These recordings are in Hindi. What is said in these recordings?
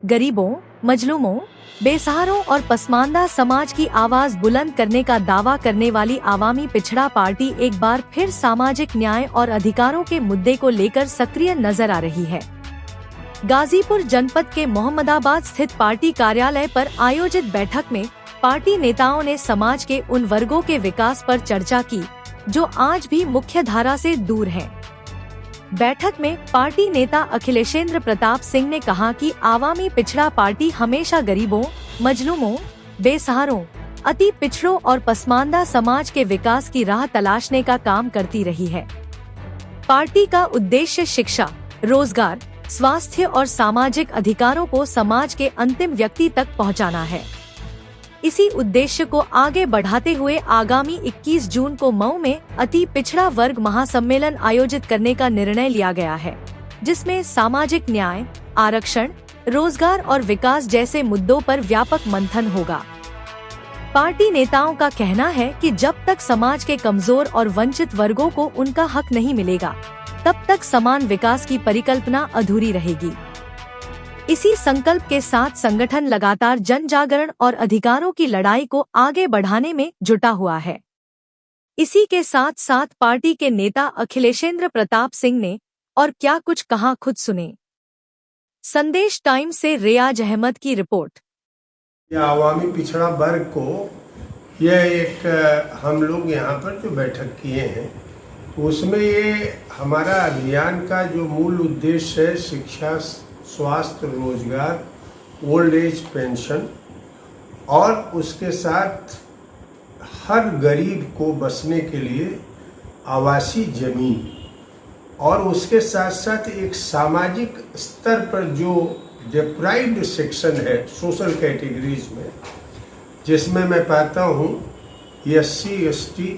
गरीबों, मजलूमों, बेसहारों और पसमानदा समाज की आवाज बुलंद करने का दावा करने वाली आवामी पिछड़ा पार्टी एक बार फिर सामाजिक न्याय और अधिकारों के मुद्दे को लेकर सक्रिय नजर आ रही है। गाजीपुर जनपद के मोहम्मदाबाद स्थित पार्टी कार्यालय पर आयोजित बैठक में पार्टी नेताओं ने समाज के उन वर्गों के विकास पर चर्चा की जो आज भी मुख्य धारा से दूर हैं। बैठक में पार्टी नेता अखिलेशेंद्र प्रताप सिंह ने कहा कि आवामी पिछड़ा पार्टी हमेशा गरीबों, मजलूमों, बेसहारों, अति पिछड़ों और पसमानदा समाज के विकास की राह तलाशने का काम करती रही है। पार्टी का उद्देश्य शिक्षा, रोजगार, स्वास्थ्य और सामाजिक अधिकारों को समाज के अंतिम व्यक्ति तक पहुंचाना है। इसी उद्देश्य को आगे बढ़ाते हुए आगामी 21 जून को मऊ में अति पिछड़ा वर्ग महासम्मेलन आयोजित करने का निर्णय लिया गया है, जिसमें सामाजिक न्याय, आरक्षण, रोजगार और विकास जैसे मुद्दों पर व्यापक मंथन होगा। पार्टी नेताओं का कहना है कि जब तक समाज के कमजोर और वंचित वर्गों को उनका हक नहीं मिलेगा, तब तक समान विकास की परिकल्पना अधूरी रहेगी। इसी संकल्प के साथ संगठन लगातार जन जागरण और अधिकारों की लड़ाई को आगे बढ़ाने में जुटा हुआ है। इसी के साथ साथ पार्टी के नेता अखिलेशेंद्र प्रताप सिंह ने और क्या कुछ कहा, खुद सुने। संदेश टाइम्स से रियाज अहमद की रिपोर्ट। आवामी पिछड़ा वर्ग को यह एक हम लोग यहाँ पर जो बैठक किए हैं, उसमें ये हमारा अभियान का जो मूल उद्देश्य है, शिक्षा, स्वास्थ्य, रोजगार, ओल्ड एज पेंशन और उसके साथ हर गरीब को बसने के लिए आवासीय जमीन और उसके साथ साथ एक सामाजिक स्तर पर जो डिप्राइव्ड सेक्शन है सोशल कैटेगरीज में, जिसमें मैं पाता हूँ SC, ST,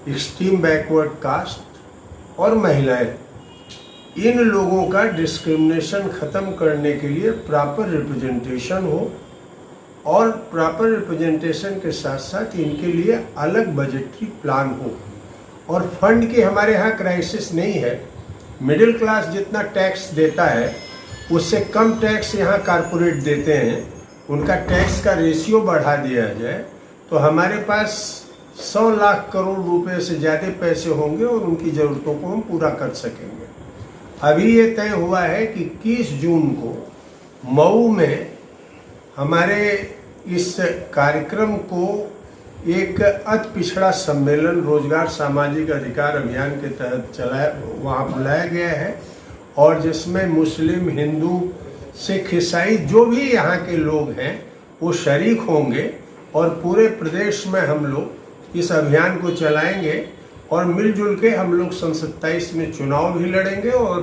extreme backward caste और महिलाएं, इन लोगों का डिस्क्रिमिनेशन खत्म करने के लिए प्रॉपर रिप्रेजेंटेशन हो और प्रॉपर रिप्रेजेंटेशन के साथ साथ इनके लिए अलग बजटरी प्लान हो। और फंड की हमारे यहाँ क्राइसिस नहीं है। मिडिल क्लास जितना टैक्स देता है उससे कम टैक्स यहाँ कारपोरेट देते हैं। उनका टैक्स का रेशियो बढ़ा दिया जाए तो हमारे पास 100 लाख करोड़ रुपए से ज़्यादा पैसे होंगे और उनकी ज़रूरतों को हम पूरा कर सकेंगे। अभी ये तय हुआ है कि 21 जून को मऊ में हमारे इस कार्यक्रम को एक अति पिछड़ा सम्मेलन रोजगार सामाजिक अधिकार अभियान के तहत वहाँ बुलाया गया है और जिसमें मुस्लिम, हिंदू, सिख, ईसाई जो भी यहाँ के लोग हैं वो शरीक होंगे और पूरे प्रदेश में हम लोग इस अभियान को चलाएंगे और मिलजुल के हम लोग सन 27 में चुनाव भी लड़ेंगे और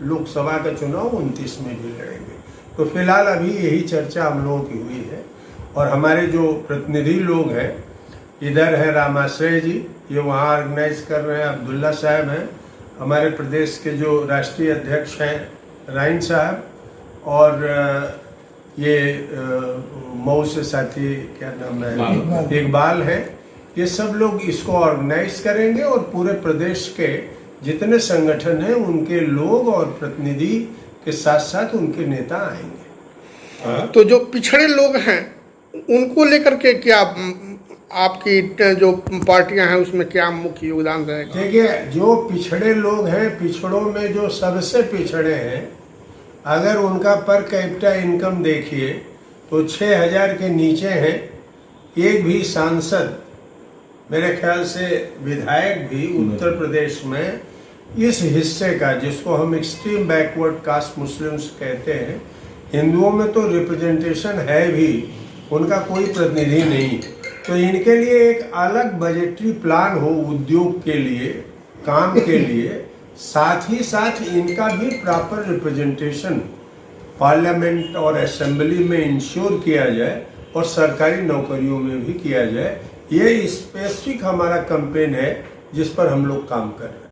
लोकसभा का चुनाव 29 में भी लड़ेंगे। तो फिलहाल अभी यही चर्चा हम लोगों की हुई है और हमारे जो प्रतिनिधि लोग हैं, इधर है रामाश्रय जी, ये वहाँ ऑर्गेनाइज कर रहे हैं, अब्दुल्ला साहब हैं, हमारे प्रदेश के जो राष्ट्रीय अध्यक्ष हैं राइन साहब, और ये मऊ से साथी क्या नाम है इकबाल है। ये सब लोग इसको ऑर्गेनाइज करेंगे और पूरे प्रदेश के जितने संगठन हैं उनके लोग और प्रतिनिधि के साथ साथ उनके नेता आएंगे। तो जो पिछड़े लोग हैं उनको लेकर के क्या आपकी जो पार्टियां हैं उसमें क्या मुख्य योगदान रहेगा? देखिए, जो पिछड़े लोग हैं, पिछड़ों में जो सबसे पिछड़े हैं, अगर उनका पर कैपिटा इनकम देखिए तो 6000 के नीचे हैं। एक भी सांसद, मेरे ख्याल से विधायक भी उत्तर प्रदेश में इस हिस्से का, जिसको हम एक्सट्रीम बैकवर्ड कास्ट मुस्लिम्स कहते हैं, हिंदुओं में तो रिप्रेजेंटेशन है भी, उनका कोई प्रतिनिधि नहीं। तो इनके लिए एक अलग बजटरी प्लान हो उद्योग के लिए, काम के लिए, साथ ही साथ इनका भी प्रॉपर रिप्रेजेंटेशन पार्लियामेंट और असेंबली में इंश्योर किया जाए और सरकारी नौकरियों में भी किया जाए। ये स्पेसिफिक हमारा कैंपेन है जिस पर हम लोग काम कर रहे हैं।